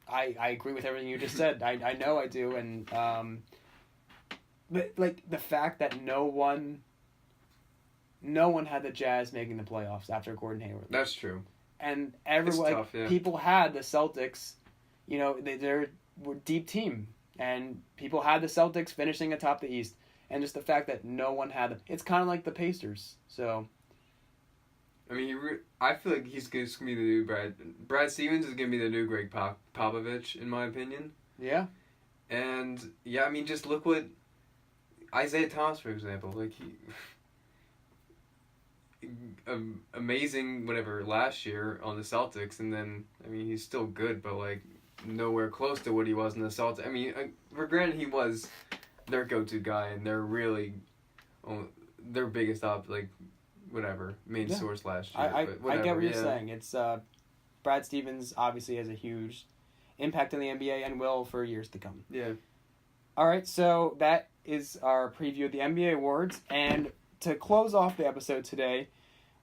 S1: I agree with everything you just said. I know I do, and But like the fact that no one had the Jazz making the playoffs after Gordon Hayward.
S2: That's true.
S1: And everyone,
S2: tough, yeah.
S1: people had the Celtics. You know, they're a deep team, and people had the Celtics finishing atop the East. And just the fact that no one had them, it's kind of like the Pacers. So,
S2: I mean, I feel like he's going to be the new Brad Stevens is going to be the new Greg Popovich, in my opinion.
S1: yeah.
S2: And yeah, I mean, just look what Isaiah Thomas, for example, like amazing whatever last year on the Celtics, and then I mean he's still good, but like nowhere close to what he was in the Celtics. I mean, for granted he was their go-to guy, and they're really their biggest main source last year.
S1: I
S2: but whatever,
S1: get what you're saying. It's Brad Stevens obviously has a huge impact on the NBA and will for years to come.
S2: Yeah.
S1: All right, so that is our preview of the NBA awards, and to close off the episode today,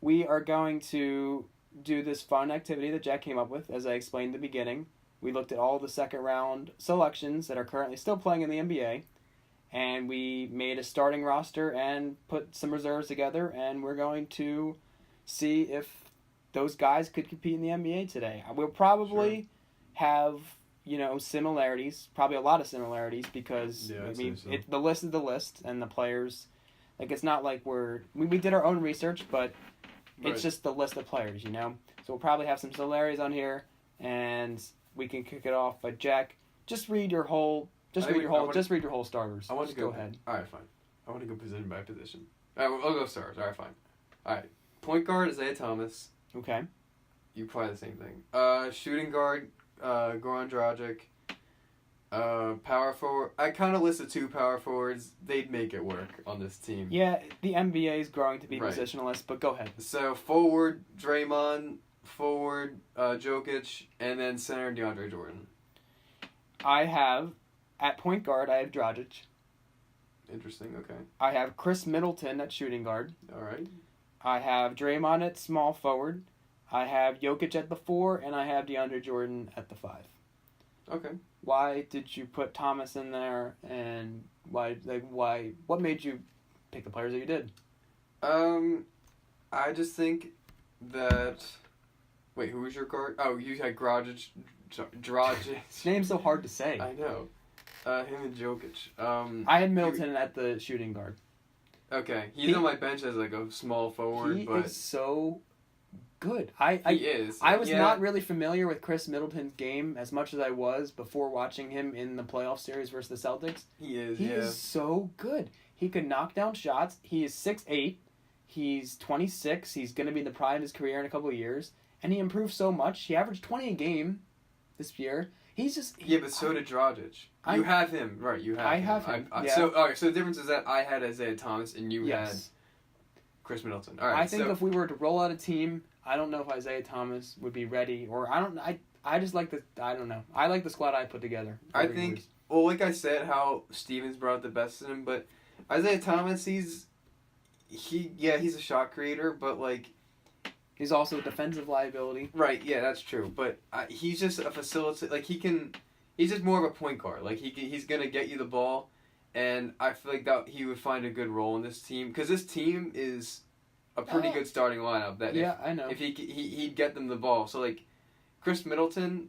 S1: we are going to do this fun activity that Jack came up with, as I explained in the beginning. We looked at all the second round selections that are currently still playing in the NBA, and we made a starting roster and put some reserves together, and we're going to see if those guys could compete in the NBA today. We'll probably have, similarities, probably a lot of similarities, because the list is the list, and the players, it's not like we did our own research, but it's just the list of players, So we'll probably have some similarities on here, and we can kick it off. But Jack, just read your whole starters.
S2: I want to
S1: go ahead.
S2: All right, fine. I want to go position by position. All right, I'll go starters. All right, fine. All right, point guard Isaiah Thomas.
S1: Okay.
S2: You probably the same thing. Shooting guard Goran Dragic. Power forward. I kind of listed 2 power forwards. They'd make it work on this team.
S1: Yeah, the NBA is growing to be positionless, but go ahead.
S2: So forward Draymond, forward Jokic, and then center DeAndre Jordan.
S1: At point guard, I have Dragic.
S2: Interesting. Okay.
S1: I have Chris Middleton at shooting guard.
S2: All right.
S1: I have Draymond at small forward. I have Jokic at the 4, and I have DeAndre Jordan at the 5.
S2: Okay.
S1: Why did you put Thomas in there, and what made you pick the players that you did?
S2: I just think that. Wait, who was your guard? Oh, you had Dragic.
S1: His name's so hard to say.
S2: I know. Him and Jokic.
S1: I had Middleton at the shooting guard.
S2: Okay, he's on my bench as a small forward.
S1: He
S2: but
S1: is so good.
S2: He is.
S1: I was not really familiar with Chris Middleton's game as much as I was before watching him in the playoff series versus the Celtics.
S2: He is.
S1: He is so good. He could knock down shots. He is 6'8". He's 26. He's going to be in the prime of his career in a couple of years. And he improved so much. He averaged 20 a game this year. He's just...
S2: but so did Dragic. You have him. Right, you have him.
S1: I have him. Yeah.
S2: So the difference is that I had Isaiah Thomas and you had Chris Middleton. All right.
S1: I think if we were to roll out a team, I don't know if Isaiah Thomas would be ready, or I just like I don't know. I like the squad I put together.
S2: I think, well, like I said, how Stevens brought out the best in him, but Isaiah Thomas, he's a shot creator, but
S1: he's also a defensive liability.
S2: Right, yeah, that's true. But he's just a facilitator. He's just more of a point guard. He's going to get you the ball, and I feel like that he would find a good role in this team. Because this team is a pretty good starting lineup.
S1: I know.
S2: If he'd get them the ball. So, Chris Middleton,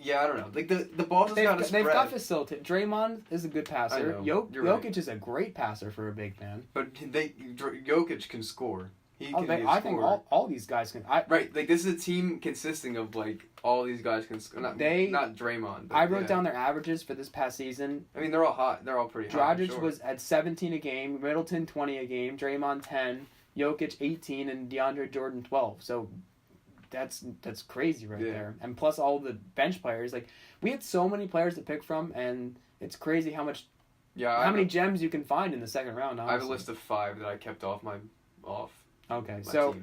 S2: I don't know. The ball just got to spread.
S1: They've got facilitate. Draymond is a good passer.
S2: I know.
S1: Jokic is a great passer for a big man.
S2: But Jokic can score.
S1: I think all these guys can.
S2: Right, this is a team consisting of all these guys can score. Not Draymond. But
S1: I wrote down their averages for this past season.
S2: I mean, they're all hot. They're all pretty hot.
S1: Dragic was at 17 a game, Middleton 20 a game, Draymond 10, Jokic 18, and DeAndre Jordan 12. So that's crazy there. And plus all the bench players. We had so many players to pick from, and it's crazy how much.
S2: Yeah.
S1: How many gems you can find in the second round? Honestly.
S2: I have a list of 5 that I kept off.
S1: Okay, so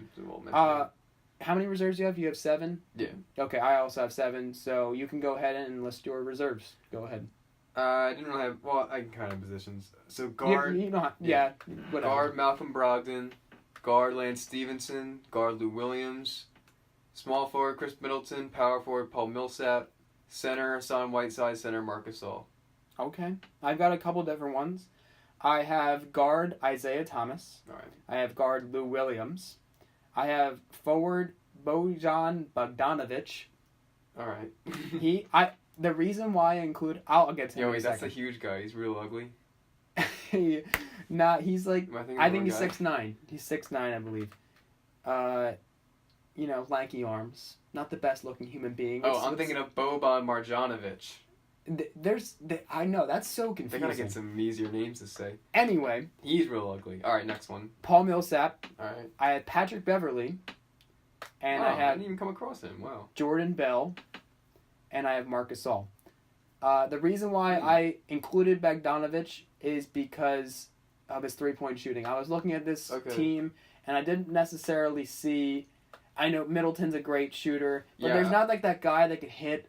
S1: how many reserves do you have? You have 7?
S2: Yeah.
S1: Okay, I also have 7, so you can go ahead and list your reserves. Go ahead.
S2: I didn't really have... Well, I can kind of positions. So guard...
S1: Whatever.
S2: Guard Malcolm Brogdon. Guard Lance Stevenson. Guard Lou Williams. Small forward Chris Middleton. Power forward Paul Millsap. Center Hassan Whiteside. Center Marc Gasol.
S1: Okay. I've got a couple different ones. I have guard Isaiah Thomas.
S2: All right.
S1: I have guard Lou Williams. I have forward Bojan Bogdanovic.
S2: All right.
S1: The reason why I include... I'll get to him in a
S2: that's a
S1: second.
S2: huge guy. He's real ugly.
S1: Nah, he's like... I think he's
S2: guy?
S1: 6'9". He's 6'9", I believe. Lanky arms. Not the best looking human being.
S2: I'm thinking of Boban Marjanovic.
S1: I know, that's so
S2: They
S1: confusing.
S2: gotta get some easier names to say.
S1: Anyway,
S2: He's real ugly. All right, next one.
S1: Paul Millsap.
S2: All right.
S1: I have Patrick Beverly. And I
S2: I
S1: have
S2: didn't even come across him. Wow.
S1: Jordan Bell. And I have Marcus Gasol. The reason why I included Bogdanovic is because of his three-point shooting. I was looking at this team, and I didn't necessarily see... I know Middleton's a great shooter, but there's not like that guy that could hit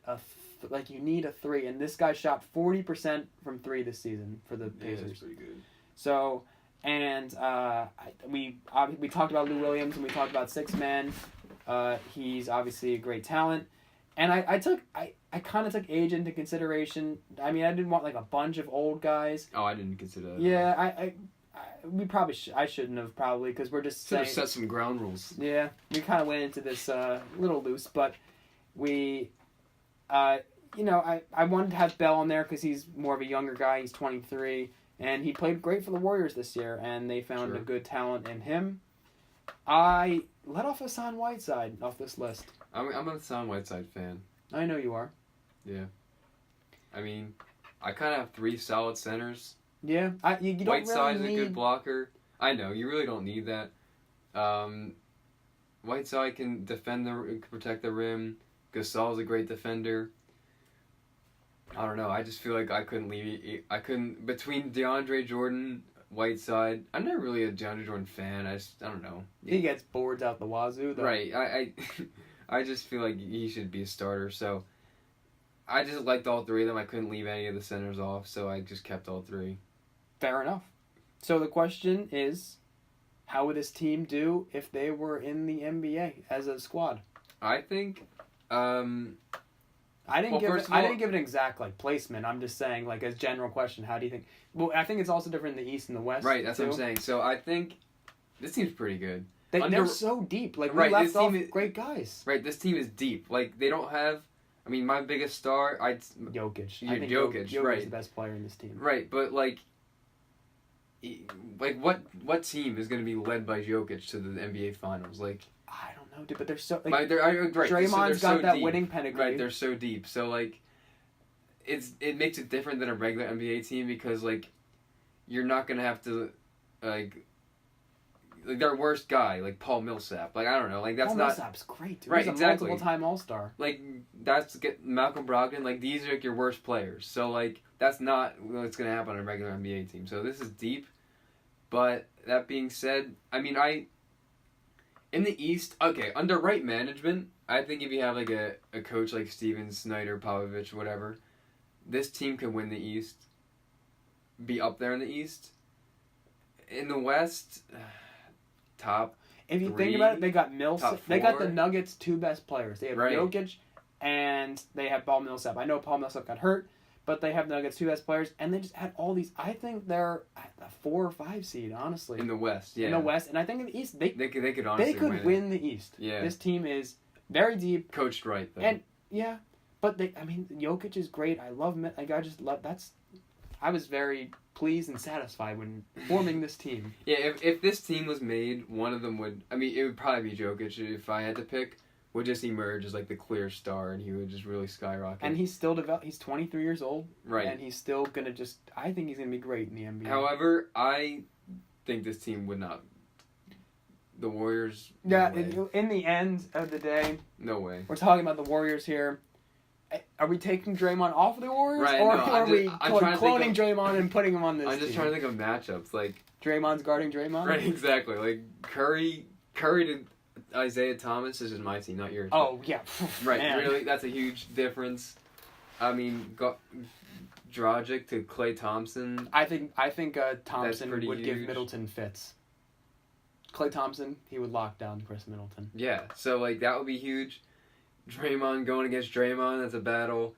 S1: you need a three, and this guy shot 40% from three this season for the Pacers.
S2: Yeah, that's pretty good.
S1: So, and we talked about Lou Williams, and we talked about six man. He's obviously a great talent, and I kind of took age into consideration. I mean, I didn't want like a bunch of old guys.
S2: Oh, I didn't consider that.
S1: Yeah, we probably I shouldn't have probably because we're just
S2: Should have
S1: saying.
S2: set some ground rules.
S1: Yeah, we kind of went into this little loose, but we, I wanted to have Bell on there because he's more of a younger guy. He's 23, and he played great for the Warriors this year, and they found a good talent in him. I let off Hassan Whiteside off this list.
S2: I'm a Hassan Whiteside fan.
S1: I know you are.
S2: Yeah. I mean, I kind of have three solid centers.
S1: Yeah, you don't
S2: Whiteside's
S1: really need...
S2: a good blocker. I know, you really don't need that. Whiteside can protect the rim. Gasol's a great defender. I don't know. I just feel like I couldn't between DeAndre Jordan, Whiteside. I'm not really a DeAndre Jordan fan. I don't know.
S1: He gets boards out the wazoo, though.
S2: Right. I just feel like he should be a starter. So I just liked all three of them. I couldn't leave any of the centers off, so I just kept all three.
S1: Fair enough. So the question is, how would this team do if they were in the NBA as a squad?
S2: I think.
S1: I didn't give it an exact placement. I'm just saying as general question. How do you think? Well, I think it's also different in the East and the West.
S2: Right, that's what I'm saying. So I think this team's pretty good.
S1: They're so deep. We left off great guys.
S2: Right, this team is deep. They don't have. I mean, my biggest star,
S1: Jokic. I think
S2: Jokic, right?
S1: Is the best player in this team.
S2: Right, but what team is going to be led by Jokic to the NBA Finals?
S1: I don't know, dude. But they're so.
S2: Right,
S1: Draymond's got that winning pedigree.
S2: Right, they're so deep. So it makes it different than a regular NBA team because you're not going to have to their worst guy, Paul Millsap. I don't know. That's
S1: Paul
S2: not...
S1: Millsap's great, dude.
S2: Right,
S1: He's a
S2: exactly.
S1: multiple-time All-Star.
S2: Malcolm Brogdon. These are your worst players. So, that's not what's going to happen on a regular NBA team. So, this is deep. But, that being said, I mean, in the East, okay, under right management, I think if you have, a coach like Steven Snyder, Popovich, whatever, this team could win the East. Be up there in the East. In the West... top
S1: if you
S2: three,
S1: think about it, they got Millsap. They got the Nuggets' two best players. They have Jokic and they have Paul Millsap. I know Paul Millsap got hurt, but they have Nuggets' two best players, and they just had all these. I think they're a 4 or 5 seed, honestly.
S2: In the West, yeah.
S1: In the West, and I think in the East, they
S2: could honestly
S1: win the East.
S2: Yeah.
S1: This team is very deep,
S2: coached right though.
S1: And yeah, but Jokic is great. I love him. I just love that's. I was very pleased and satisfied when forming this team.
S2: Yeah, if this team was made, one of them would... I mean, it would probably be Jokic if I had to pick. Would just emerge as the clear star, and he would just really skyrocket.
S1: And he's still he's 23 years old.
S2: Right.
S1: And he's still going to I think he's going to be great in the NBA.
S2: However, I think this team would not... The Warriors...
S1: Yeah,
S2: no
S1: in the end of the day...
S2: No way.
S1: We're talking about the Warriors here. Are we taking Draymond off of the Warriors?
S2: Right,
S1: or
S2: no,
S1: are we cloning Draymond and putting him on this
S2: I'm just
S1: team?
S2: trying to think of matchups.
S1: Draymond's guarding Draymond?
S2: Right, exactly. Curry to Isaiah Thomas is just my team, not yours.
S1: Oh, yeah.
S2: Right,
S1: Man.
S2: really, that's a huge difference. I mean, Dragic to Klay Thompson.
S1: I think Thompson would
S2: huge.
S1: give Middleton fits. Klay Thompson, he would lock down Chris Middleton.
S2: Yeah, so that would be huge. Draymond going against Draymond, that's a battle.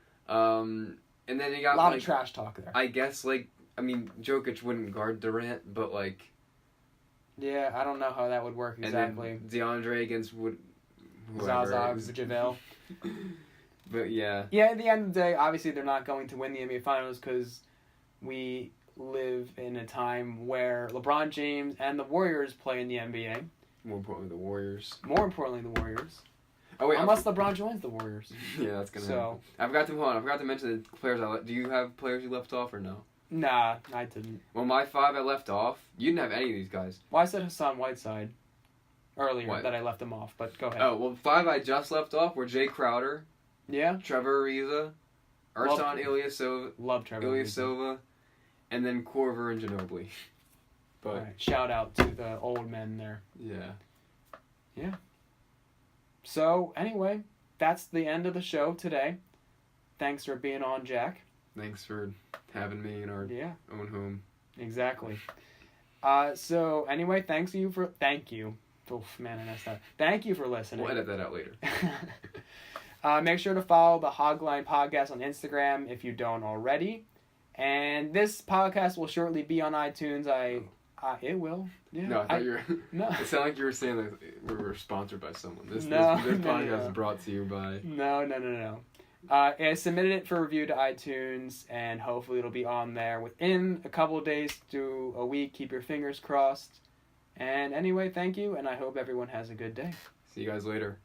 S2: And then you
S1: A
S2: got
S1: lot
S2: like,
S1: of trash talk there.
S2: I guess Jokic wouldn't guard Durant, but like.
S1: Yeah, I don't know how that would work exactly.
S2: And then DeAndre against whoever.
S1: Zaza, JaVale.
S2: But yeah.
S1: Yeah, at the end of the day, obviously they're not going to win the NBA Finals because we live in a time where LeBron James and the Warriors play in the NBA.
S2: More importantly, the Warriors.
S1: More importantly, the Warriors.
S2: Oh wait,
S1: unless LeBron joins the Warriors.
S2: Yeah, that's gonna.
S1: So
S2: happen. I forgot to mention the players. Do you have players you left off or no?
S1: nah, I didn't.
S2: Well, my 5 I left off. You didn't have any of these guys.
S1: Well, I said Hassan Whiteside earlier
S2: What?
S1: that I left him off, but go ahead.
S2: Oh well, 5 I just left off were Jay Crowder,
S1: Yeah.
S2: Trevor Ariza, Ersan Ilyasova,
S1: Love Trevor Ariza.
S2: Ilyasova, and then Korver and Ginobili. But
S1: Right. Shout out to the old men there.
S2: yeah.
S1: So anyway, that's the end of the show today. Thanks for being on, Jack.
S2: Thanks for having me in our own home.
S1: Exactly. So anyway, thank you. Oof, man, I messed up. Thank you for listening.
S2: We'll edit that out later.
S1: Make sure to follow the Hogline Podcast on Instagram if you don't already. And this podcast will shortly be on iTunes. It will. Yeah.
S2: No, I thought you were.
S1: No.
S2: It sounded like you were saying that we were sponsored by someone. This
S1: No.
S2: podcast is brought to you by.
S1: No. I submitted it for review to iTunes, and hopefully it'll be on there within a couple of days to a week. Keep your fingers crossed. And anyway, thank you, and I hope everyone has a good day.
S2: See you guys later.